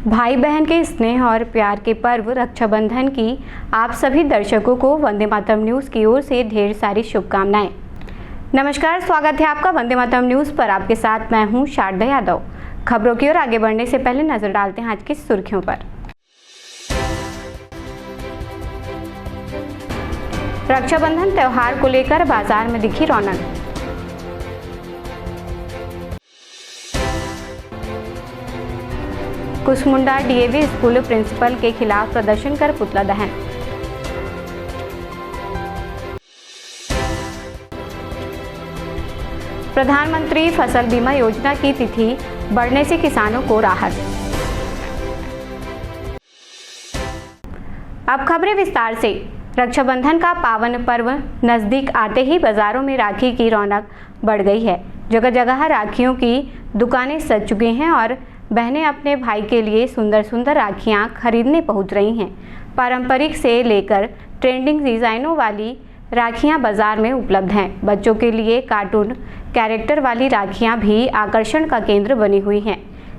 भाई बहन के स्नेह और प्यार के पर्व रक्षाबंधन की आप सभी दर्शकों को वंदे मातरम न्यूज़ की ओर से ढेर सारी शुभकामनाएं। नमस्कार, स्वागत है आपका वंदे मातरम न्यूज़ पर। आपके साथ मैं हूं शारदा यादव। खबरों की ओर आगे बढ़ने से पहले नजर डालते हैं आज की सुर्खियों पर। रक्षाबंधन त्योहार को लेकर बाजार में दिखी रौनक। कुसमुंडा डीएवी स्कूल प्रिंसिपल के खिलाफ प्रदर्शन कर पुतला दहन। प्रधानमंत्री फसल बीमा योजना की तिथि बढ़ने से किसानों को राहत। अब खबरें विस्तार से। रक्षाबंधन का पावन पर्व नजदीक आते ही बाजारों में राखी की रौनक बढ़ गई है। जगह जगह राखियों की दुकानें सज चुकी हैं और बहनें अपने भाई के लिए सुंदर सुंदर राखियां खरीदने पहुंच रही हैं। पारंपरिक से लेकर ट्रेंडिंग डिज़ाइनों वाली राखियां बाजार में उपलब्ध हैं। बच्चों के लिए कार्टून कैरेक्टर वाली राखियां भी आकर्षण का केंद्र बनी हुई हैं।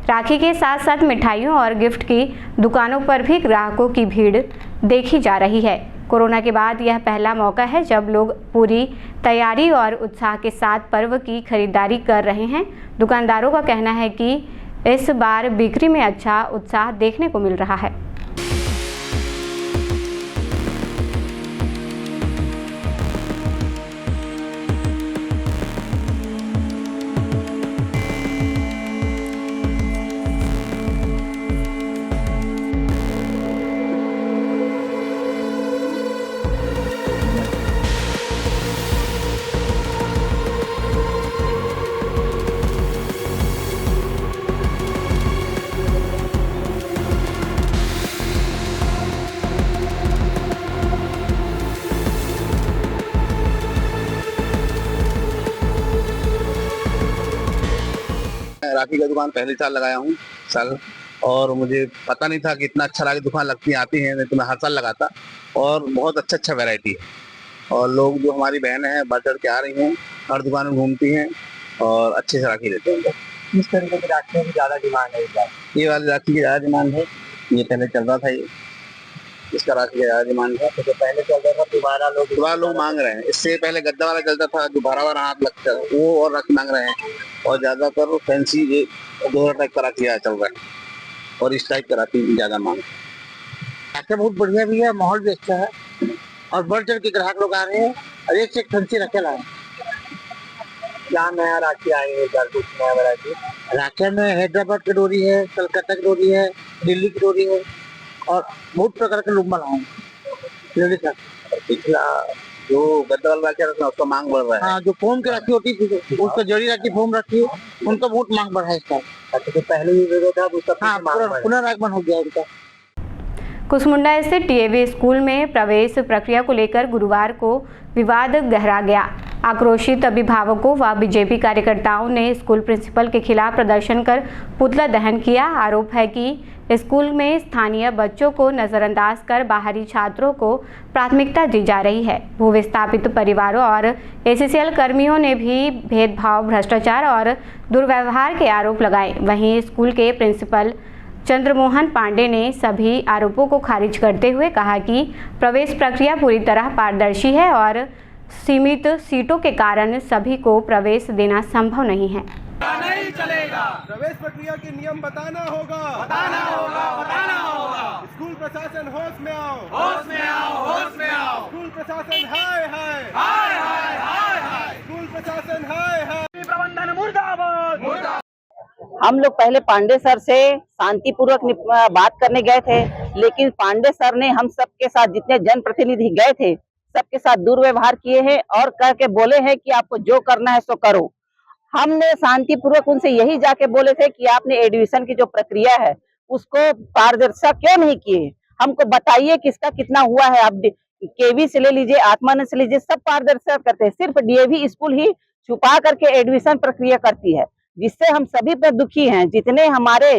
राखी के साथ साथ मिठाइयों और गिफ्ट की दुकानों पर भी ग्राहकों की भीड़ देखी जा रही है। कोरोना के बाद यह पहला मौका है जब लोग पूरी तैयारी और उत्साह के साथ पर्व की खरीदारी कर रहे हैं। दुकानदारों का कहना है कि इस बार बिक्री में अच्छा उत्साह देखने को मिल रहा है। राखी का दुकान पहले साल लगाया हूँ और मुझे पता नहीं था कि इतना अच्छा राखी दुकान लगती आती है, नहीं तो मैं हर साल लगाता। और बहुत अच्छा वैरायटी है और लोग जो हमारी बहन है बढ़ चढ़ के आ रही हैं, हर दुकान में घूमती हैं और अच्छे से राखी लेते हैं। इस तरीके की राखियों की ज्यादा डिमांड है इस बार। ये वाली राखी की ज्यादा डिमांड है, ये पहले चल रहा था, ये इसका राखी का ज्यादा डिमांड है। तो जो पहले चल रहा था दोबारा लोग मांग रहे हैं। इससे पहले गद्दा वाला चलता था जो भरा हुआ हाथ लगता है, वो और राखी मांग रहे हैं। और ज्यादातर फैंसी ये 2000 टाइप का राखी चल रहा है और इस टाइप का राखी ज्यादा मांग। राखी बहुत बढ़िया भी है, माहौल भी अच्छा है और बढ़ चढ़ के ग्राहक लोग आ रहे हैं और एक से एक फैंसी राखी लाए। क्या नया राखी आई है, कुछ नया वैरायटी राखी में हैदराबाद की डोरी है, कलकत्ता की डोरी है, दिल्ली की डोरी है और बहुत प्रकार के लोग बनाए। पिछला जो गद्दा वाला राखी रखना उसका मांग बढ़ रहा है। हाँ, जो फोम की राखी होती थी उसका जड़ी राखी फोम रखी है, उनका बहुत मांग बढ़ा है इसका। अच्छा, पहले भी था उसका पुनरागमन हो गया उनका। कुसमुंडा स्थित डीएवी स्कूल में प्रवेश प्रक्रिया को लेकर गुरुवार को विवाद गहरा गया। आक्रोशित अभिभावकों व बीजेपी कार्यकर्ताओं ने स्कूल प्रिंसिपल के खिलाफ प्रदर्शन कर पुतला दहन किया। आरोप है कि स्कूल में स्थानीय बच्चों को नजरअंदाज कर बाहरी छात्रों को प्राथमिकता दी जा रही है। भूविस्थापित परिवारों और एससीएल कर्मियों ने भी भेदभाव, भ्रष्टाचार और दुर्व्यवहार के आरोप लगाए। वहीं स्कूल के प्रिंसिपल चंद्रमोहन पांडे ने सभी आरोपों को खारिज करते हुए कहा कि प्रवेश प्रक्रिया पूरी तरह पारदर्शी है और सीमित सीटों के कारण सभी को प्रवेश देना संभव नहीं है। नहीं चलेगा। प्रवेश प्रक्रिया के नियम बताना होगा। स्कूल प्रशासन होश में आओ, स्कूल प्रशासन हाय हाय, स्कूल प्रशासन हाय हाय। प्रबंधन मुर्दाबाद। हम लोग पहले पांडे सर से शांतिपूर्वक बात करने गए थे, लेकिन पांडे सर ने हम सबके साथ, जितने जनप्रतिनिधि गए थे, सबके साथ दुर्व्यवहार किए हैं और कह के बोले हैं कि आपको जो करना है सो करो। हमने शांतिपूर्वक उनसे यही जाके बोले थे कि आपने एडमिशन की जो प्रक्रिया है उसको पारदर्शिता क्यों नहीं किए, हमको बताइए किसका कितना हुआ है। आप केवी से ले लीजिए, आत्मानंद से लीजिए, सब पारदर्शिता करते हैं। सिर्फ डीएवी स्कूल ही छुपा करके एडमिशन प्रक्रिया करती है, जिससे हम सभी पे दुखी हैं। जितने हमारे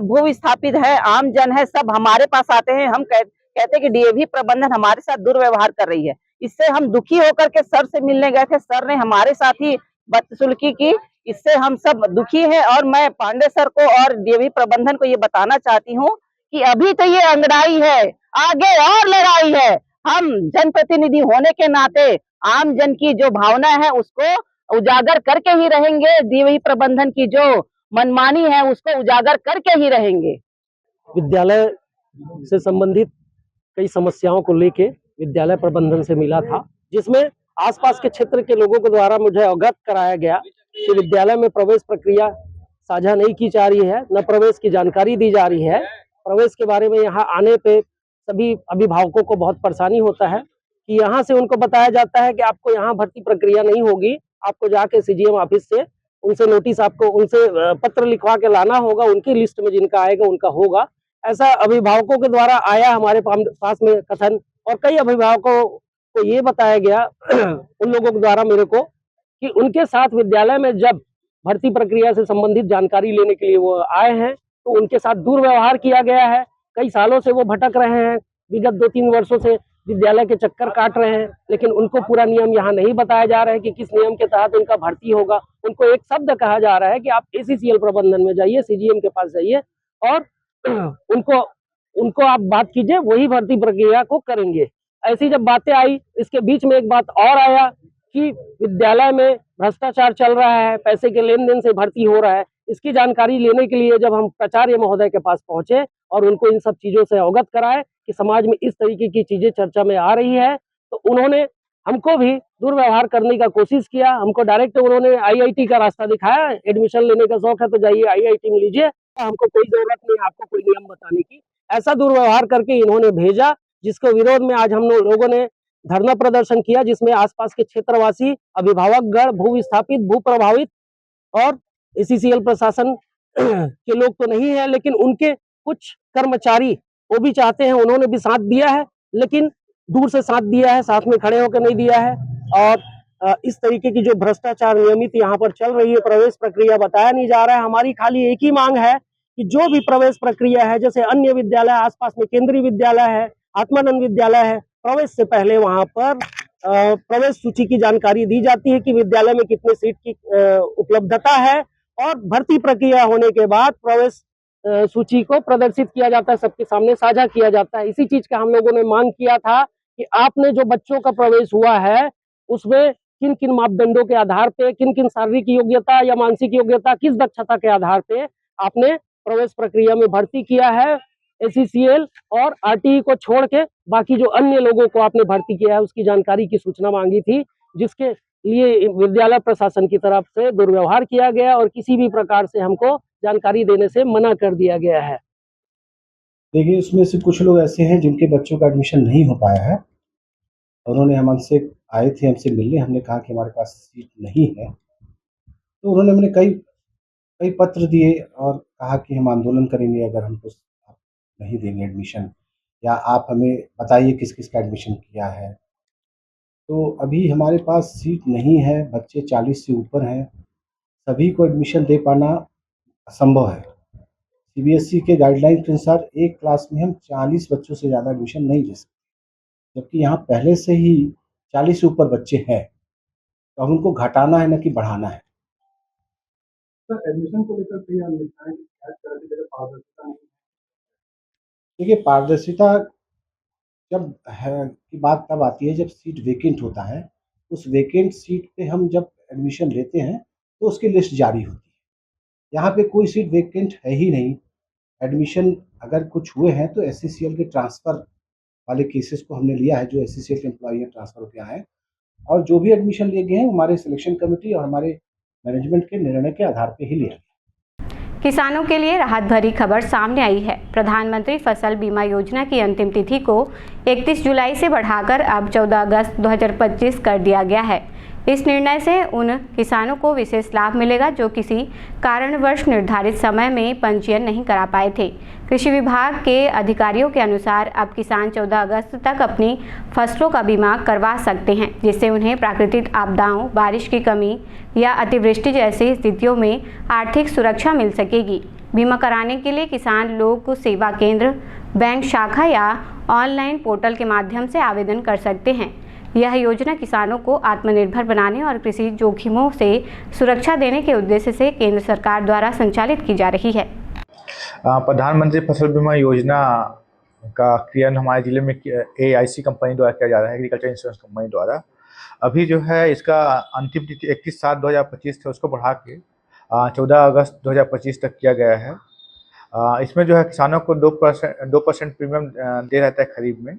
भू विस्थापित है, आम जन है, सब हमारे पास आते हैं। हम कहते कि डीएवी प्रबंधन हमारे साथ दुर्व्यवहार कर रही है। इससे हम दुखी होकर के सर से मिलने गए थे। सर ने हमारे साथ ही बदसलूकी की, इससे हम सब दुखी हैं। और मैं पांडे सर को और डीएवी प्रबंधन को ये बताना चाहती हूँ कि अभी तो ये अंगड़ाई है, आगे और लड़ाई है। हम जनप्रतिनिधि होने के नाते आम जन की जो भावना है उसको उजागर करके ही रहेंगे, डीएवी प्रबंधन की जो मनमानी है उसको उजागर करके ही रहेंगे। विद्यालय से संबंधित कई समस्याओं को लेके विद्यालय प्रबंधन से मिला था, जिसमें आसपास के क्षेत्र के लोगों के द्वारा मुझे अवगत कराया गया कि विद्यालय में प्रवेश प्रक्रिया साझा नहीं की जा रही है, न प्रवेश की जानकारी दी जा रही है। प्रवेश के बारे में यहाँ आने पे सभी अभिभावकों को बहुत परेशानी होता है कि यहाँ से उनको बताया जाता है कि आपको यहाँ भर्ती प्रक्रिया नहीं होगी, आपको जाके सीजीएम ऑफिस से उनसे नोटिस, आपको उनसे पत्र लिखवा के लाना होगा, उनकी लिस्ट में जिनका आएगा उनका होगा। ऐसा अभिभावकों के द्वारा आया हमारे पास में कथन, और कई अभिभावकों को ये बताया गया उन लोगों के द्वारा मेरे को कि उनके साथ विद्यालय में जब भर्ती प्रक्रिया से संबंधित जानकारी लेने के लिए वो आए हैं तो उनके साथ दुर्व्यवहार किया गया है। कई सालों से वो भटक रहे हैं, विगत 2-3 वर्षों से विद्यालय के चक्कर काट रहे हैं, लेकिन उनको पूरा नियम यहाँ नहीं बताया जा रहा है कि किस नियम के तहत उनका भर्ती होगा। उनको एक शब्द कहा जा रहा है कि आप एसीसीएल प्रबंधन में जाइए, सीजीएम के पास जाइए और उनको आप बात कीजिए, वही भर्ती प्रक्रिया को करेंगे। ऐसी जब बातें आई, इसके बीच में एक बात और आया कि विद्यालय में भ्रष्टाचार चल रहा है, पैसे के लेन देन से भर्ती हो रहा है। इसकी जानकारी लेने के लिए जब हम प्राचार्य महोदय के पास पहुंचे और उनको इन सब चीजों से अवगत कराए कि समाज में इस तरीके की चीजें चर्चा में आ रही है, तो उन्होंने हमको भी दुर्व्यवहार करने का कोशिश किया। हमको डायरेक्ट उन्होंने आईआईटी का रास्ता दिखाया, एडमिशन लेने का शौक है तो जाइए आईआईटी में लीजिए, हमको कोई जरूरत नहीं आपको कोई नियम बताने की। ऐसा दुर्व्यवहार करके इन्होंने भेजा, जिसके विरोध में आज हम लोगों ने धरना प्रदर्शन किया, जिसमें आसपास के क्षेत्रवासी, अभिभावकगण, भू विस्थापित, भू प्रभावित और एसीसीएल प्रशासन के लोग तो नहीं है, लेकिन उनके कुछ कर्मचारी वो भी चाहते हैं, उन्होंने भी साथ दिया है, लेकिन दूर से साथ दिया है, साथ में खड़े होकर नहीं दिया है। और इस तरीके की जो भ्रष्टाचार नियमित यहाँ पर चल रही है, प्रवेश प्रक्रिया बताया नहीं जा रहा है। हमारी खाली एक ही मांग है कि जो भी प्रवेश प्रक्रिया है, जैसे अन्य विद्यालय आसपास में केंद्रीय विद्यालय है, आत्मानंद विद्यालय है, प्रवेश से पहले वहां पर प्रवेश सूची की जानकारी दी जाती है कि विद्यालय में कितने सीट की उपलब्धता है, और भर्ती प्रक्रिया होने के बाद प्रवेश सूची को प्रदर्शित किया जाता है, सबके सामने साझा किया जाता है। इसी चीज का हम लोगों ने मांग किया था कि आपने जो बच्चों का प्रवेश हुआ है उसमें किन किन मापदंडों के आधार पे, किन किन शारीरिक योग्यता या मानसिक योग्यता, किस दक्षता के आधार पे आपने प्रवेश प्रक्रिया में भर्ती किया है। एसीसीएल और आरटीई को छोड़ के बाकी जो अन्य लोगों को आपने भर्ती किया है उसकी जानकारी की सूचना मांगी थी, जिसके लिए विद्यालय प्रशासन की तरफ से दुर्व्यवहार किया गया और किसी भी प्रकार से हमको जानकारी देने से मना कर दिया गया है। देखिए, उसमें से कुछ लोग ऐसे हैं जिनके बच्चों का एडमिशन नहीं हो पाया है। उन्होंने हमसे आए थे, हमसे मिलने, हमने कहा कि हमारे पास सीट नहीं है, तो उन्होंने हमने कई पत्र दिए और कहा कि हम आंदोलन करेंगे अगर हमको नहीं देंगे एडमिशन, या आप हमें बताइए किस किस का एडमिशन किया है। तो अभी हमारे पास सीट नहीं है, बच्चे 40 से ऊपर हैं, सभी को एडमिशन दे पाना असंभव है। सीबीएसई के गाइडलाइन के अनुसार एक क्लास में हम 40 बच्चों से ज़्यादा एडमिशन नहीं दे सकते, जबकि यहाँ पहले से ही 40 से ऊपर बच्चे हैं, तो अब उनको घटाना है न कि बढ़ाना है। सर, एडमिशन को लेकर तैयार लिखा है कि पारदर्शिता नहीं। देखिए, पारदर्शिता जब है की बात तब आती है जब सीट वेकेंट होता है। उस वेकेंट सीट पे हम जब एडमिशन लेते हैं तो उसकी लिस्ट जारी होती है। यहाँ पे कोई सीट वेकेंट है ही नहीं। एडमिशन अगर कुछ हुए हैं तो एससीसीएल के ट्रांसफ़र वाले केसेस को हमने लिया है, जो एससीसीएल के एम्प्लॉई ट्रांसफ़र होकर आए हैं, और जो भी एडमिशन लिए गए हैं हमारे सिलेक्शन कमेटी और हमारे मैनेजमेंट के निर्णय के आधार पर ही लिया गया। किसानों के लिए राहत भरी खबर सामने आई है। प्रधानमंत्री फसल बीमा योजना की अंतिम तिथि को 31 जुलाई से बढ़ाकर अब 14 अगस्त 2025 कर दिया गया है। इस निर्णय से उन किसानों को विशेष लाभ मिलेगा जो किसी कारणवश निर्धारित समय में पंजीयन नहीं करा पाए थे। कृषि विभाग के अधिकारियों के अनुसार अब किसान 14 अगस्त तक अपनी फसलों का बीमा करवा सकते हैं, जिससे उन्हें प्राकृतिक आपदाओं, बारिश की कमी या अतिवृष्टि जैसी स्थितियों में आर्थिक सुरक्षा मिल सकेगी। बीमा कराने के लिए किसान लोक सेवा केंद्र, बैंक शाखा या ऑनलाइन पोर्टल के माध्यम से आवेदन कर सकते हैं। यह योजना किसानों को आत्मनिर्भर बनाने और कृषि जोखिमों से सुरक्षा देने के उद्देश्य से केंद्र सरकार द्वारा संचालित की जा रही है। प्रधानमंत्री फसल बीमा योजना का क्रियान्वयन हमारे जिले में AIC कंपनी द्वारा किया जा रहा है, एग्रीकल्चर इंश्योरेंस कंपनी द्वारा। अभी जो है इसका अंतिम तिथि 31/7/2025 थे, उसको बढ़ा के 14 अगस्त 2025 तक किया गया है। इसमें जो है किसानों को 2% प्रीमियम दे रहता है खरीफ में,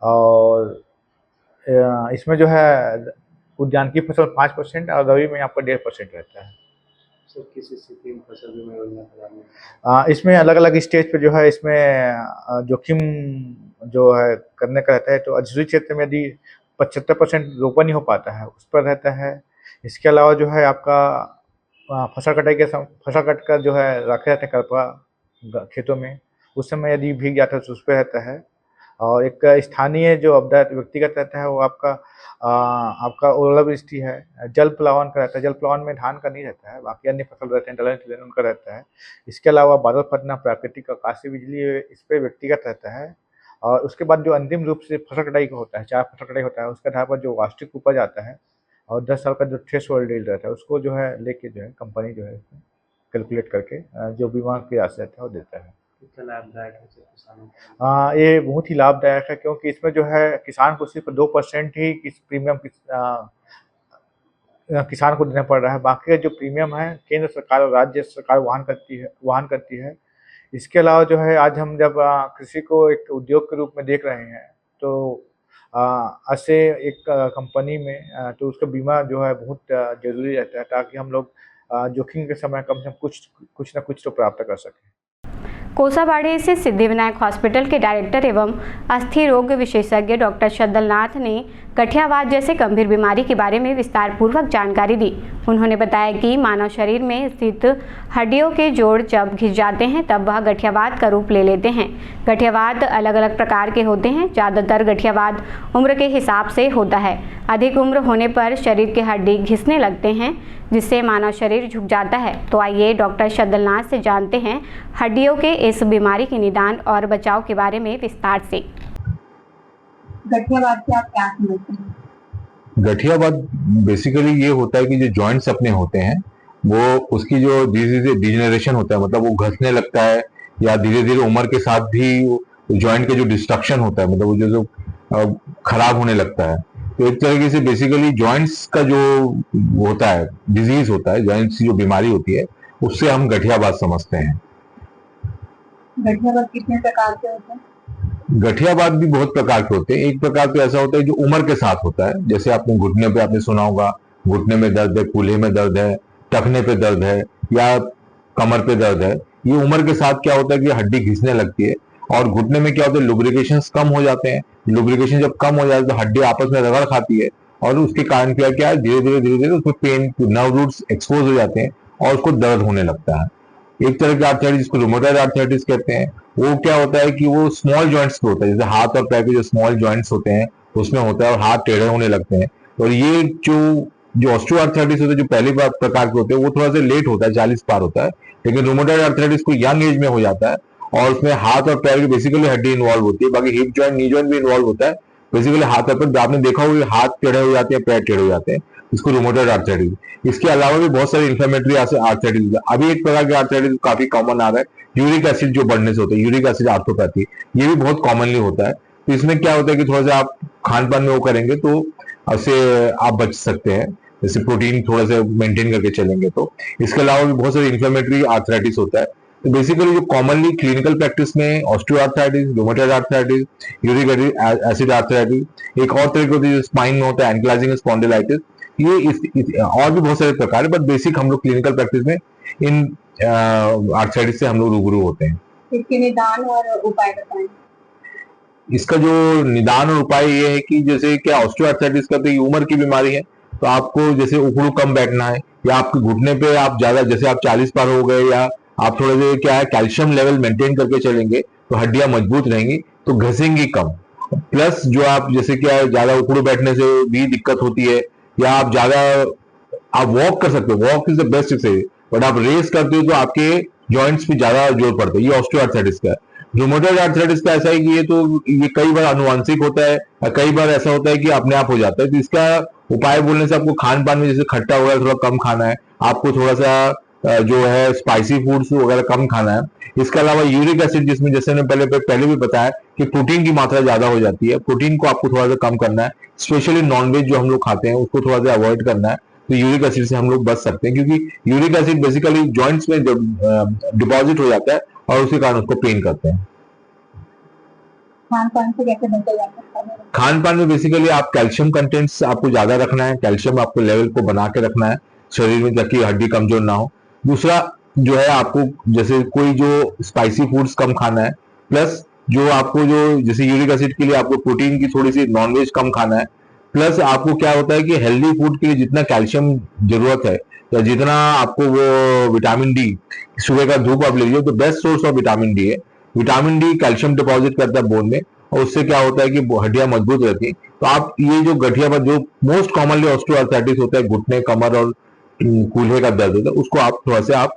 और इसमें जो है उद्यानिकी फसल 5% और रबी में आपका 1.5% रहता है। किसी स्थिति में फसल बीमा योजना इसमें अलग अलग स्टेज पे जो है इसमें जोखिम जो है करने का रहता है। तो अधिसूचित क्षेत्र में यदि 75% रोपण नहीं हो पाता है उस पर रहता है। इसके अलावा जो है आपका फसल कट कर जो है रखे रहते हैं कल्पा खेतों में, उस समय यदि भीग जाता है तो उस पर रहता है। और एक स्थानीय जो आपदा व्यक्तिगत रहता है वो आपका ओलावृष्टि है, जल प्लावन का रहता है। जल प्लावन में धान का नहीं रहता है, बाकी अन्य फसल रहते हैं, दलहन तिलहन उनका रहता है। इसके अलावा बादल फटना, प्राकृतिक आकाशीय बिजली, इस पर व्यक्तिगत रहता है। और उसके बाद जो अंतिम रूप से फसल कटाई का होता है, 4 फसल कटाई होता है, उसके आधार पर जो वार्षिक उपज आता है और 10 साल का जो थ्रेशोल्ड यील्ड रहता है उसको जो है लेके जो है कंपनी जो है कैलकुलेट करके जो बीमा की राशि रहता है वो देता है। कितना लाभदायक है किसानों को? ये बहुत ही लाभदायक है, क्योंकि इसमें जो है किसान को सिर्फ 2% ही प्रीमियम किसान को देना पड़ रहा है। बाकी का जो प्रीमियम है केंद्र सरकार और राज्य सरकार वहन करती है। इसके अलावा जो है आज हम जब कृषि को एक उद्योग के रूप में देख रहे हैं तो ऐसे एक कंपनी में तो उसका बीमा जो है बहुत ज़रूरी रहता है, ताकि हम लोग जोखिम के समय कम से कम कुछ न कुछ तो प्राप्त कर सकें। कोसाबाड़ी स्थित सिद्धिविनायक हॉस्पिटल के डायरेक्टर एवं अस्थि रोग विशेषज्ञ डॉक्टर शद्दलनाथ ने गठियावात जैसे गंभीर बीमारी के बारे में विस्तार पूर्वक जानकारी दी। उन्होंने बताया कि मानव शरीर में स्थित हड्डियों के जोड़ जब घिस जाते हैं तब वह गठियावात का रूप ले लेते हैं। गठियावात अलग अलग प्रकार के होते हैं। ज़्यादातर गठियावात उम्र के हिसाब से होता है। अधिक उम्र होने पर शरीर के हड्डी घिसने लगते हैं, जिससे मानव शरीर झुक जाता है। तो आइए डॉक्टर शद्दलनाथ से जानते हैं हड्डियों के इस बीमारी के निदान और बचाव के बारे में विस्तार से। गठियावात से आप क्या समझते हैं? गठियावात बेसिकली ये होता है कि जो जॉइंट्स अपने होते हैं वो उसकी जो धीरे धीरे डिजेनरेशन होता है, मतलब वो घसने लगता है, या धीरे धीरे उम्र के साथ भी जॉइंट के जो डिस्ट्रक्शन होता है, मतलब वो जो खराब होने लगता है। तो एक तरीके से बेसिकली जॉइंट्स का जो होता है डिजीज होता है, जॉइंट्स की जो बीमारी होती है उससे हम गठियावात समझते हैं। गठियावात कितने प्रकार के होते हैं? गठियावात भी बहुत प्रकार के होते हैं। एक प्रकार तो ऐसा होता है जो उम्र के साथ होता है, जैसे आपने घुटने पे आपने सुना होगा, घुटने में दर्द है, कूल्हे में दर्द है, टखने पे दर्द है या कमर पे दर्द है। ये उम्र के साथ क्या होता है कि हड्डी घिसने लगती है, और घुटने में क्या होता है लुब्रिकेशन कम हो जाते हैं। लुब्रिकेशन जब कम हो जाते हैं तो हड्डी आपस में रगड़ खाती है, और उसके कारण क्या है धीरे धीरे उसमें पेन, नर्व रूट्स एक्सपोज हो जाते हैं और उसको दर्द होने लगता है। एक तरह की आर्थराइटिस जिसको रूमेटॉइड आर्थराइटिस कहते हैं, वो क्या होता है कि वो स्मॉल जॉइंट्स पे होता है, जैसे हाथ और पैर के जो स्मॉल जॉइंट्स होते हैं उसमें होता है और हाथ टेढ़े होने लगते हैं। और ये जो ऑस्टियोआर्थराइटिस होता है जो पहली प्रकार के होते हैं वो थोड़ा सा लेट होता है, 40 पार होता है, लेकिन रूमेटॉइड आर्थराइटिस को यंग एज में हो जाता है और उसमें हाथ और पैर की बेसिकली हड्डी इन्वॉल्व होती है, बाकी हिप जॉइंट, नी जॉइंट भी इन्वॉल्व होता है। बेसिकली हाथ और पैर आपने देखा होगा हाथ टेढ़े हो जाते हैं, पैर टेढ़े हो जाते हैं, इसको रूमेटॉइड आर्थराइटिस। इसके अलावा भी बहुत सारे इन्फ्लेमेटरी आर्थराइटिस है। अभी एक प्रकार के आर्थराइटिस काफी कॉमन आ रहा है, यूरिक एसिड जो बढ़ने से होता है, यूरिक एसिड आर्थोपैथी, ये भी बहुत कॉमनली होता है। तो इसमें क्या होता है कि थोड़ा सा आप खान पान में वो करेंगे तो उससे आप बच सकते हैं, जैसे प्रोटीन थोड़ा सा मेंटेन करके चलेंगे तो। इसके अलावा भी बहुत सारे इन्फ्लेमेटरी आर्थराइटिस होता है। तो बेसिकली जो कॉमनली क्लिनिकल प्रैक्टिस में osteoarthritis, rheumatoid arthritis, uric acid arthritis, एक और तरह की जो स्पाइन में होता है एंकिलोजिंग स्पॉन्डिलाइटिस, ये और भी बहुत सारे प्रकार है, बट बेसिक हम लोग क्लिनिकल प्रैक्टिस में इन आर्थराइटिस से हम लोग रूबरू होते हैं। इसके निदान और उपाय बताएं। इसका जो निदान और उपाय ये है कि जैसे क्या ऑस्टियोआर्थराइटिस का तो ये उम्र की बीमारी है, तो आपको जैसे उखड़ू कम बैठना है, या आपके घुटने पे आप ज्यादा, जैसे आप 40 पार हो गए या आप थोड़े से क्या है कैल्शियम लेवल मेंटेन करके चलेंगे तो हड्डियां मजबूत रहेंगी, तो घसेंगी कम। प्लस जो आप जैसे क्या है ज्यादा उखड़ू बैठने से भी दिक्कत होती है, या आप ज्यादा आप वॉक कर सकते हो, walk is the best exercise, but आप रेस करते हो तो आपके जॉइंट्स पे ज्यादा जोर पड़ता है, ये ऑस्टियोआर्थराइटिस का है। रूमेटॉइड आर्थराइटिस का ऐसा है कि ये कई बार आनुवंशिक होता है और कई बार ऐसा होता है कि अपने आप हो जाता है। तो इसका उपाय बोलने से आपको खान पान में जैसे खट्टा वगैरह थोड़ा कम खाना है, आपको थोड़ा सा जो है स्पाइसी फूड्स वगैरह कम खाना है। इसके अलावा यूरिक एसिड, जिसमें जैसे मैंने पहले भी बताया कि प्रोटीन की मात्रा ज्यादा हो जाती है, प्रोटीन को आपको थोड़ा सा कम करना है। स्पेशली नॉनवेज जो हम लोग खाते हैं उसको थोड़ा सा अवॉइड करना है, तो यूरिक एसिड से हम लोग बच सकते हैं, क्योंकि यूरिक एसिड बेसिकली जॉइंट्स में डिपॉजिट हो जाता है और उसी कारण उसको पेन करते हैं। खान पान से कैसे बचा जा सकता है? खान पान में बेसिकली आप कैल्शियम कंटेंट्स आपको ज्यादा रखना है, कैल्शियम आपको लेवल को बना के रखना है शरीर में, ताकि हड्डी कमजोर ना हो। दूसरा जो है, आपको जैसे कोई जो स्पाइसी फूड्स कम खाना है, प्लस जो आपको जो जैसे यूरिक एसिड के लिए आपको प्रोटीन की थोड़ी सी नॉनवेज कम खाना है, प्लस आपको क्या होता है कि हेल्दी फूड के लिए जितना कैल्शियम जरूरत है या जितना आपको वो विटामिन डी, सुबह का धूप आप लीजिए तो best source of vitamin D है। विटामिन डी कैल्शियम डिपॉजिट करता है बोन में, और उससे क्या होता है कि हड्डियां मजबूत रहती है। तो आप ये जो गठिया पर जो मोस्ट कॉमनली ऑस्टियोआर्थराइटिस होता है, घुटने, कमर और कूल्हे का दर्द होता है, उसको आप थोड़ा सा आप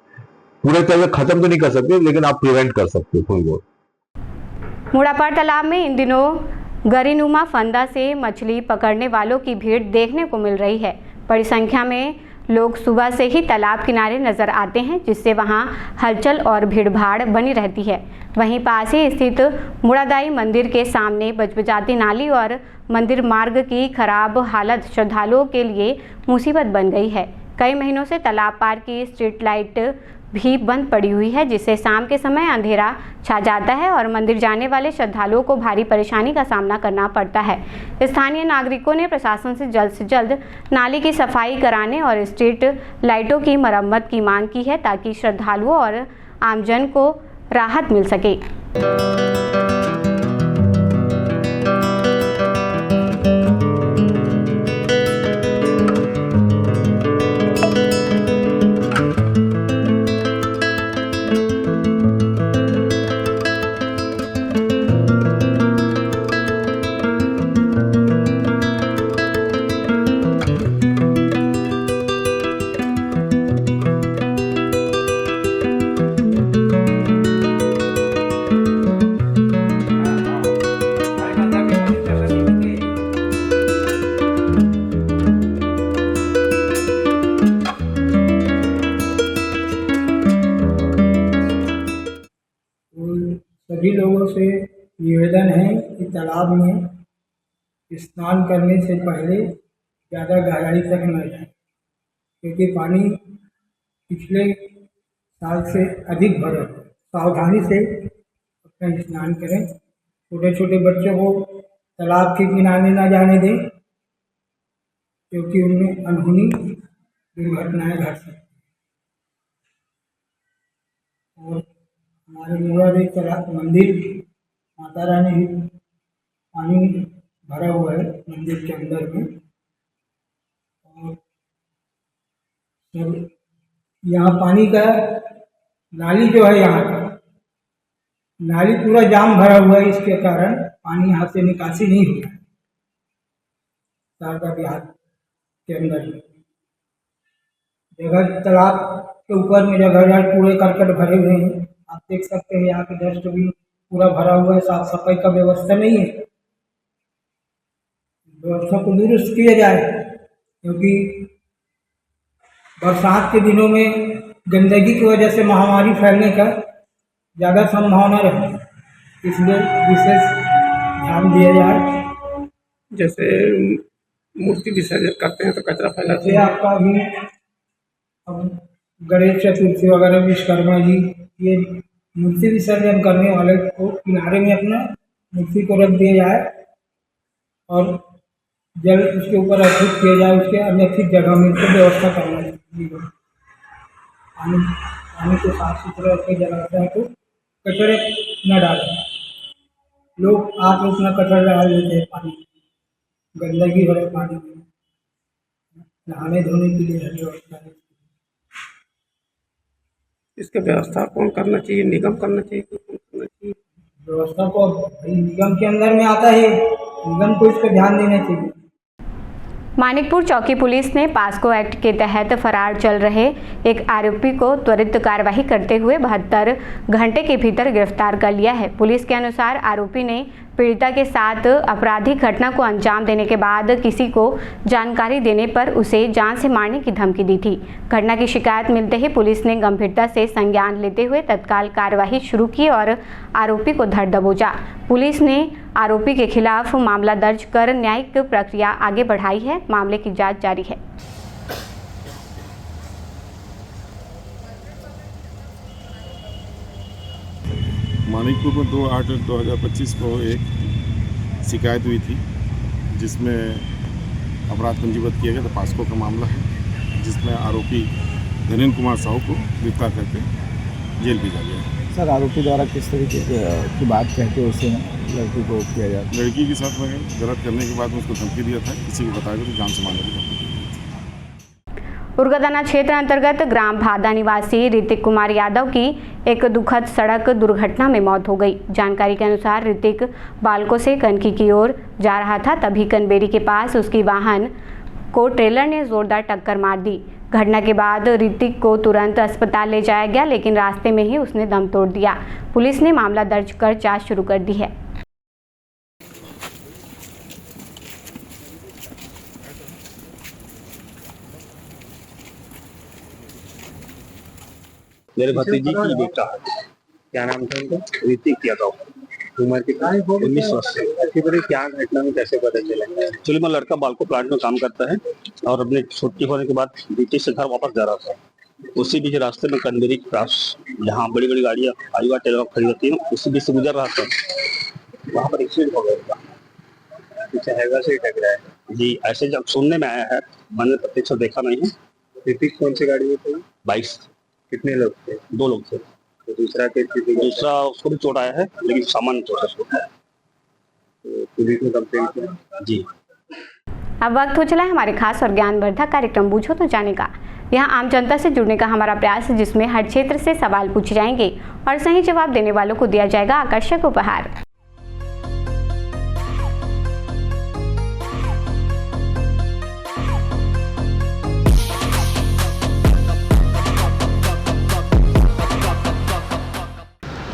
पूरे तरह से खत्म तो नहीं कर सकते, लेकिन आप प्रिवेंट कर सकते हो थोड़ी बहुत। मुड़ापार तालाब में इन दिनों गरीनुमा फंदा से मछली पकड़ने वालों की भीड़ देखने को मिल रही है। बड़ी संख्या में लोग सुबह से ही तालाब किनारे नजर आते हैं, जिससे वहां हलचल और भीड़भाड़ बनी रहती है। वहीं पास ही स्थित मुड़ादाई मंदिर के सामने बजबजाती नाली और मंदिर मार्ग की खराब हालत श्रद्धालुओं के लिए मुसीबत बन गई है। कई महीनों से तालाब पार की स्ट्रीट लाइट भी बंद पड़ी हुई है, जिससे शाम के समय अंधेरा छा जाता है और मंदिर जाने वाले श्रद्धालुओं को भारी परेशानी का सामना करना पड़ता है। स्थानीय नागरिकों ने प्रशासन से जल्द नाली की सफाई कराने और स्ट्रीट लाइटों की मरम्मत की मांग की है, ताकि श्रद्धालुओं और आमजन को राहत मिल सके। सभी लोगों से निवेदन है कि तालाब में स्नान करने से पहले ज़्यादा गहराई तक न जाए, क्योंकि पानी पिछले साल से अधिक भरा है। सावधानी से अपना स्नान करें। छोटे छोटे बच्चों को तालाब के किनारे न जाने दें, क्योंकि उनमें अनहोनी दुर्घटनाएं घट सकती हैं। और हमारे मुरादेव तालाब मंदिर माता रानी पानी भरा हुआ है मंदिर के अंदर में, और सब यहाँ पानी का नाली जो है, यहाँ का नाली पूरा जाम भरा हुआ है। इसके कारण पानी यहाँ से निकासी नहीं हो रहा है शारदा बिहार के अंदर में। जगह तालाब के ऊपर में जगह कूड़े करकट भरे हुए हैं, आप देख सकते हैं। यहाँ पे डस्टबिन पूरा भरा हुआ है, साफ सफाई का व्यवस्था नहीं है। व्यवस्था को दुरुस्त किया जाए, क्योंकि बरसात के दिनों में गंदगी की वजह से महामारी फैलने का ज़्यादा संभावना रहती है, इसलिए विशेष ध्यान दिया जाए। जैसे मूर्ति विसर्जन करते हैं तो कचरा फैलाते जैसे आपका भी अब गणेश चतुर्थी वगैरह विश्वकर्मा जी, ये मूर्ति विसर्जन करने वाले को किनारे में अपना मूर्ति को रख दिया जाए और जल उसके ऊपर अर्पित किया जाए। उसके अन्यथित जगह में उसको व्यवस्था करना चाहिए। पानी को साफ सुथरा रखें, जलाशय को कचरे न डालें। लोग आप अपना कचरा डाल देते हैं पानी, गंदगी भरे पानी में। नहाने धोने के लिए है व्यवस्था है। इसका व्यवस्था कौन करना चाहिए? निगम करना चाहिए कि कौन करना चाहिए? व्यवस्था को निगम के अंदर में आता है, निगम को इस पर ध्यान देना चाहिए। मानिकपुर चौकी पुलिस ने पास्को एक्ट के तहत फरार चल रहे एक आरोपी को त्वरित कार्यवाही करते हुए 72 घंटे के भीतर गिरफ्तार कर लिया है। पुलिस के अनुसार आरोपी ने पीड़िता के साथ आपराधिक घटना को अंजाम देने के बाद किसी को जानकारी देने पर उसे जान से मारने की धमकी दी थी। घटना की शिकायत मिलते ही पुलिस ने गंभीरता से संज्ञान लेते हुए तत्काल कार्यवाही शुरू की और आरोपी को धर दबोचा। पुलिस ने आरोपी के खिलाफ मामला दर्ज कर न्यायिक प्रक्रिया आगे बढ़ाई है। मामले की जांच जारी है। मानिकपुर में 2/8/2025 को एक शिकायत हुई थी जिसमें अपराध पंजीबद्ध किया गया था। पास्को का मामला है जिसमें आरोपी धनेन्द्र कुमार साहू को गिरफ्तार करके जेल भेजा गया। सर, आरोपी द्वारा किस तरीके की बात कहते उसे लड़की को किया जाता? लड़की के साथ में गलत करने के बाद उसको धमकी दिया था, किसी को बताया तो जान से मारने की धमकी दी। उर्गदाना क्षेत्र अंतर्गत ग्राम भादा निवासी ऋतिक कुमार यादव की एक दुखद सड़क दुर्घटना में मौत हो गई। जानकारी के अनुसार ऋतिक बालको से कनकी की ओर जा रहा था, तभी कनबेरी के पास उसकी वाहन को ट्रेलर ने जोरदार टक्कर मार दी। घटना के बाद ऋतिक को तुरंत अस्पताल ले जाया गया, लेकिन रास्ते में ही उसने दम तोड़ दिया। पुलिस ने मामला दर्ज कर जांच शुरू कर दी है। मेरे भतीजी की बेटा है, क्या नाम था उनका? ऋतिक यादव, उम्र कितना? 19 वर्ष। क्या घटना में कैसे पता चला? एक्चुअली मैं लड़का बालको प्लांट में काम करता है और अपने छुट्टी होने के बाद ड्यूटी से घर वापस जा रहा था। उसी बीच रास्ते में कनबेरी क्रॉस, जहाँ बड़ी बड़ी गाड़ियाँ आयुवा टेलर खड़ी होती है, उसी बीच से गुजर रहा था। वहाँ पर एक्सीडेंट हो गया था, पीछे हैगा से टकराया है जी। ऐसे जब सुनने में आया है, मैंने प्रत्यक्ष देखा नहीं है। ऋतिक कौन सी गाड़ी में थे? 22। कितने लोग थे? 2 लोग थे। तो दूसरा उसको भी चोट आया है, लेकिन सामान्य चोट है। तो पुलिस ने कंप्लेंट किया जी। अब वक्त हो चला है हमारे खास और ज्ञानवर्धक कार्यक्रम पूछो तो जाने का। यहाँ आम जनता से जुड़ने का हमारा प्रयास है, जिसमें हर क्षेत्र से सवाल पूछे जाएंगे और सही जवाब देने वालों को दिया जाएगा आकर्षक उपहार।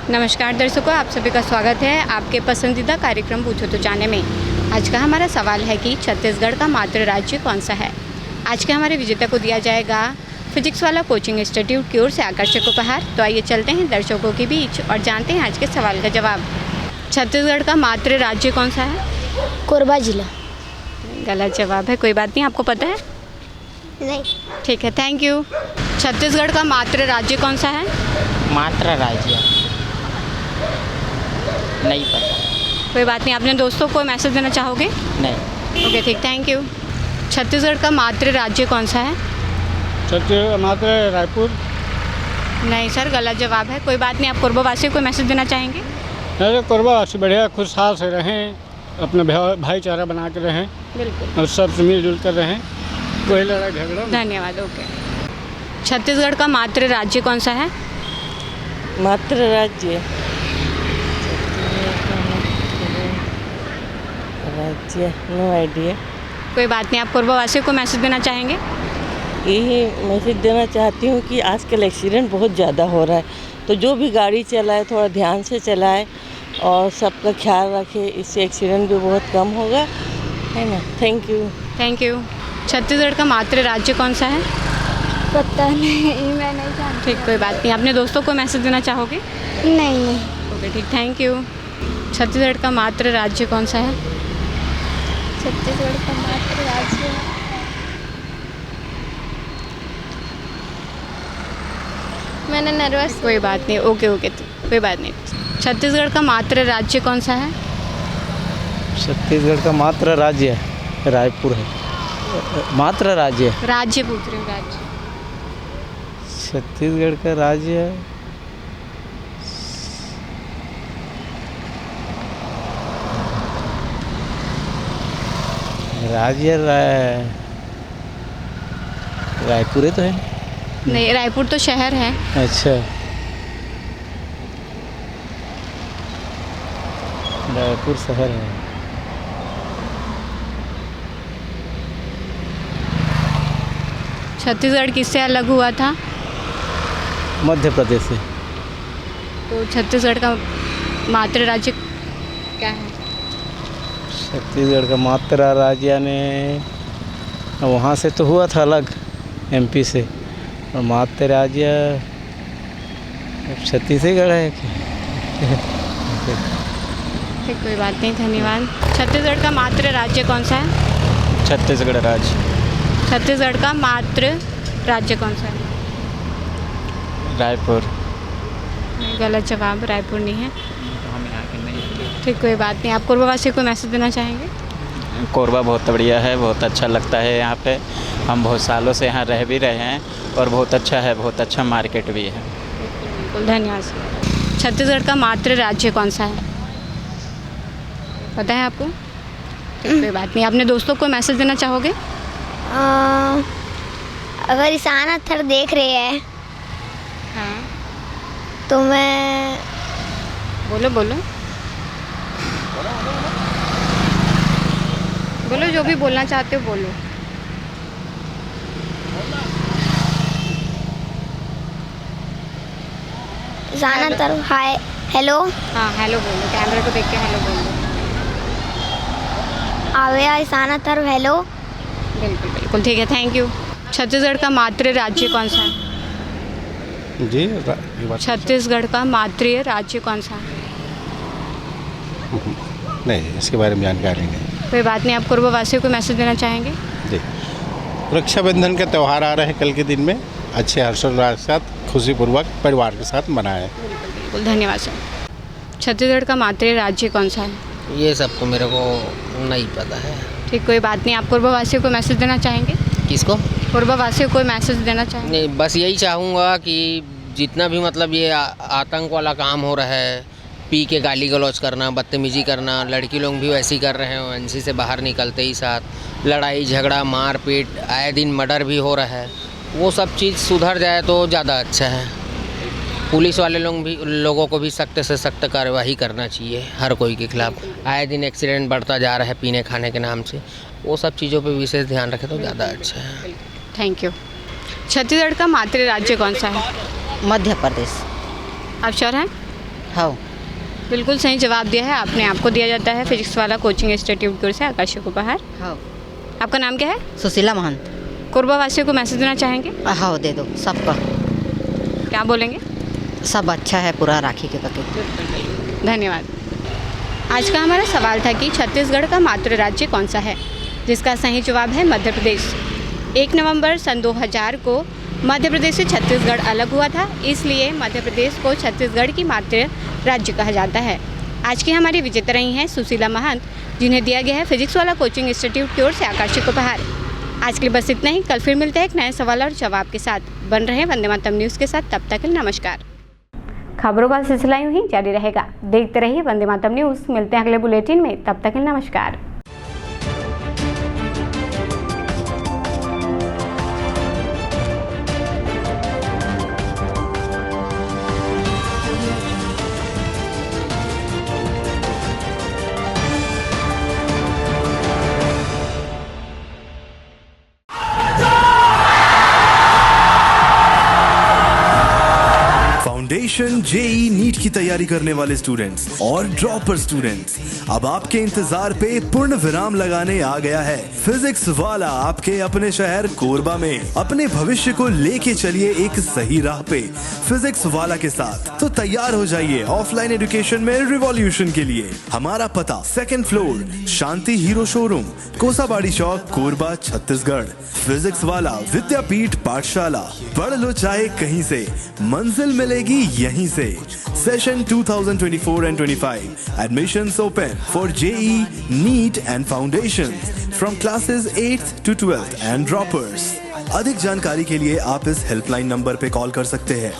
नमस्कार दर्शकों, आप सभी का स्वागत है आपके पसंदीदा कार्यक्रम पूछो तो जाने में। आज का हमारा सवाल है कि छत्तीसगढ़ का मातृ राज्य कौन सा है। आज के हमारे विजेता को दिया जाएगा फिजिक्स वाला कोचिंग इंस्टीट्यूट की ओर से आकर्षक उपहार। तो आइए चलते हैं दर्शकों के बीच और जानते हैं आज के सवाल का जवाब। छत्तीसगढ़ का मातृ राज्य कौन सा है? कोरबा जिला। गलत जवाब है, कोई बात नहीं, आपको पता है? नहीं। ठीक है, थैंक यू। छत्तीसगढ़ का मातृ राज्य कौन सा है? मातृ राज्य नहीं पता। कोई बात नहीं, अपने दोस्तों को मैसेज देना चाहोगे? नहीं। ओके ठीक, थैंक यू। छत्तीसगढ़ का मातृ राज्य कौन सा है? छत्तीसगढ़ मातृ रायपुर। नहीं सर, गलत जवाब है। कोई बात नहीं, आप कोरबावासियों को मैसेज देना चाहेंगे? नहीं, कोरबावासी बढ़िया खुशहाल से रहें, अपना भाईचारा बना कर रहें। बिल्कुल। और सब मिलजुल कर रहें, कोई लड़ाई झगड़ा। धन्यवाद। ओके। छत्तीसगढ़ का मातृ राज्य कौन सा है? मातृ राज्य नो आइडिया। कोई बात नहीं, आप कोरबावासियों को मैसेज देना चाहेंगे? यही मैसेज देना चाहती हूँ कि आजकल एक्सीडेंट बहुत ज़्यादा हो रहा है, तो जो भी गाड़ी चलाए थोड़ा ध्यान से चलाए और सबका ख्याल रखे, इससे एक्सीडेंट भी बहुत कम होगा, है ना। Thank you. Thank you. Chhattisgarh का मातृ राज्य कौन सा है? पता नहीं, मैं नहीं जानती। ठीक, कोई बात नहीं, अपने दोस्तों को मैसेज देना चाहोगे? नहीं। ओके ठीक, थैंक यू। छत्तीसगढ़ का मातृ राज्य कौन सा है? छत्तीसगढ़ का मातृ राज्य मैंने नर्वस। कोई बात नहीं, ओके ओके, कोई बात नहीं। छत्तीसगढ़ का मातृ राज्य कौन सा है? छत्तीसगढ़ का मातृ राज्य रायपुर है। मातृ राज्य राज्य पूछ रहे हो? राज्य छत्तीसगढ़ का राज्य रायपुर है तो है। नहीं, रायपुर तो शहर है। अच्छा, रायपुर शहर है। छत्तीसगढ़ किससे अलग हुआ था? मध्य प्रदेश से। तो छत्तीसगढ़ का मातृ राज्य क्या है? छत्तीसगढ़ का मातृ राज्य यानी वहाँ से तो हुआ था अलग, एमपी से, और मातृ राज्य छत्तीसगढ़ है। ठीक, कोई बात नहीं, धन्यवाद। छत्तीसगढ़ का मातृ राज्य कौन सा है? छत्तीसगढ़ राज्य। छत्तीसगढ़ का मातृ राज्य कौन सा है? रायपुर। गलत जवाब, रायपुर नहीं है। ठीक, कोई बात नहीं। आप कोरबावासी को मैसेज देना चाहेंगे? कोरबा बहुत बढ़िया है, बहुत अच्छा लगता है यहाँ पे। हम बहुत सालों से यहाँ रह भी रहे हैं और बहुत अच्छा है, बहुत अच्छा मार्केट भी है। बिल्कुल, धन्यवाद। छत्तीसगढ़ का मातृ राज्य कौन सा है, पता है आपको? कोई बात नहीं। अपने दोस्तों को मैसेज देना चाहोगे? अगर ईशान अत्थर देख रहे हैं हाँ, तो मैं बोलो बोलो बोलो, जो भी बोलना चाहते हो बोलो। ईशान अत्थर हाय, हेलो। हाँ, हेलो बोलो, कैमरे को देख के हेलो बोलो। आवे ईशान अत्थर, हेलो। बिल्कुल बिल्कुल, ठीक है, थैंक यू। छत्तीसगढ़ का मातृ राज्य कौन सा है? जी, छत्तीसगढ़ का मातृ राज्य कौन सा है? नहीं, इसके बारे में जानकारी नहीं। कोई बात नहीं। आप कोरबावासियों को मैसेज देना चाहेंगे? जी, रक्षाबंधन का त्यौहार आ रहा है कल के दिन में, अच्छे हर्षोल्लास के साथ खुशीपूर्वक परिवार के साथ मनाएं। बिल्कुल, धन्यवाद सर। छत्तीसगढ़ का मातृ राज्य कौन सा है? ये सब तो मेरे को नहीं पता है। ठीक, कोई बात नहीं। आप कोरबावासियों को मैसेज देना चाहेंगे? किसको? कोरबावासियों को मैसेज देना चाहेंगे? नहीं, बस यही चाहूँगा कि जितना भी मतलब ये आतंक वाला काम हो रहा है, पी के गाली गलौज करना, बदतमीजी करना, लड़की लोग भी वैसे ही कर रहे हैं। एनसी से बाहर निकलते ही साथ लड़ाई झगड़ा मारपीट, आए दिन मर्डर भी हो रहा है। वो सब चीज़ सुधर जाए तो ज़्यादा अच्छा है। पुलिस वाले लोगों को भी सख्त से सख्त कार्रवाई करना चाहिए हर कोई के खिलाफ। आए दिन एक्सीडेंट बढ़ता जा रहा है पीने खाने के नाम से, वो सब चीज़ों पे विशेष ध्यान रखें तो ज़्यादा अच्छा है। Thank you. छत्तीसगढ़ का मातृ राज्य कौन सा है? मध्य प्रदेश। आप श्योर हैं? हाँ। बिल्कुल सही जवाब दिया है आपने। आपको दिया जाता है फिजिक्स वाला कोचिंग इंस्टीट्यूट की ओर से आकर्षक उपहार। हाँ। आपका नाम क्या है? सुशीला महंत। कोरबावासियों को मैसेज देना चाहेंगे? हाँ, दे दो सबका। क्या बोलेंगे? सब अच्छा है पूरा राखी के प्रति। धन्यवाद। आज का हमारा सवाल था कि छत्तीसगढ़ का मातृ राज्य कौन सा है, जिसका सही जवाब है मध्य प्रदेश। 1 नवंबर सन 2000 को मध्य प्रदेश से छत्तीसगढ़ अलग हुआ था, इसलिए मध्य प्रदेश को छत्तीसगढ़ की मातृ राज्य कहा जाता है। आज की हमारी विजेता रही हैं सुशीला महंत, जिन्हें दिया गया है फिजिक्स वाला कोचिंग इंस्टीट्यूट की ओर से आकर्षक उपहार। आज के लिए बस इतना ही। कल फिर मिलते हैं एक नए सवाल और जवाब के साथ। बन रहे वंदे मातरम न्यूज़ के साथ। तब तक नमस्कार। खबरों का सिलसिला यूं ही जारी रहेगा। देखते रहिए वंदे मातरम न्यूज़। मिलते हैं अगले बुलेटिन में, तब तक नमस्कार। फाउंडेशन जेई नीट की तैयारी करने वाले स्टूडेंट्स और ड्रॉपर स्टूडेंट्स, अब आपके इंतजार पे पूर्ण विराम लगाने आ गया है फिजिक्स वाला आपके अपने शहर कोरबा में। अपने भविष्य को लेके चलिए एक सही राह पे फिजिक्स वाला के साथ। तो तैयार हो जाइए ऑफलाइन एजुकेशन में रिवॉल्यूशन के लिए। हमारा पता 2nd फ्लोर शांति हीरो शोरूम, कोसाबाड़ी चौक, कोरबा, छत्तीसगढ़। फिजिक्स वाला विद्यापीठ पाठशाला, पढ़ लो चाहे कहीं से, मंजिल मिलेगी यहीं से। Session 2024 and 25. Admissions open for JEE, NEET and Foundations from classes 8th to 12th and droppers. अधिक जानकारी के लिए आप इस हेल्पलाइन नंबर पे कॉल कर सकते हैं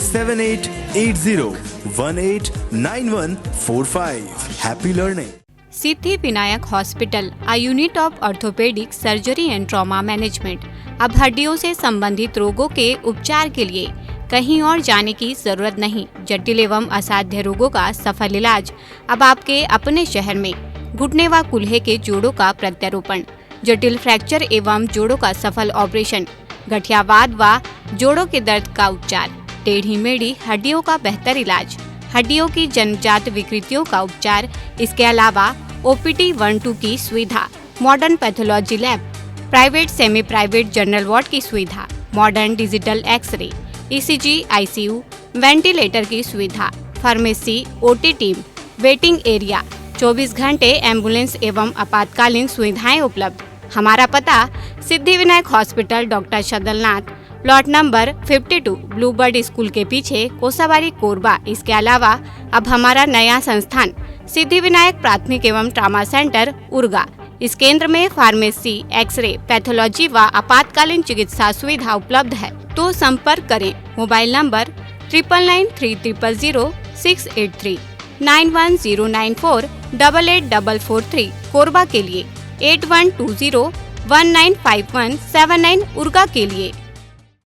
7880189145। Happy learning. Siddhi Vinayak hospital, a unit of orthopaedic surgery and trauma management. अब हड्डियों से संबंधित रोगों के उपचार के लिए कहीं और जाने की जरूरत नहीं। जटिल एवं असाध्य रोगों का सफल इलाज अब आपके अपने शहर में। घुटने व कूल्हे के जोड़ों का प्रत्यारोपण, जटिल फ्रैक्चर एवं जोड़ों का सफल ऑपरेशन, गठियावाद व जोड़ों के दर्द का उपचार, टेढ़ी मेढ़ी हड्डियों का बेहतर इलाज, हड्डियों की जन्मजात विकृतियों का उपचार। इसके अलावा OPD 1-2 की सुविधा, modern pathology lab, private semi private general ward की सुविधा, modern digital x-ray, ECG, ICU, ventilator की सुविधा, pharmacy, OT team, waiting area, 24 घंटे एम्बुलेंस एवं आपातकालीन सुविधाएं उपलब्ध। हमारा पता Siddhi Vinayak hospital, doctor Shadalnath, plot number 52, Bluebird school के पीछे, कोसाबारी, कोरबा। इसके अलावा अब हमारा नया संस्थान सिद्धि विनायक प्राथमिक एवं ट्रामा सेंटर, उर्गा। इस केंद्र में फार्मेसी, एक्सरे, पैथोलॉजी व आपातकालीन चिकित्सा सुविधा उपलब्ध है। तो संपर्क करें मोबाइल नंबर 9993000683, 9109488443 कोरबा के लिए, 8120195179 उर्गा के लिए।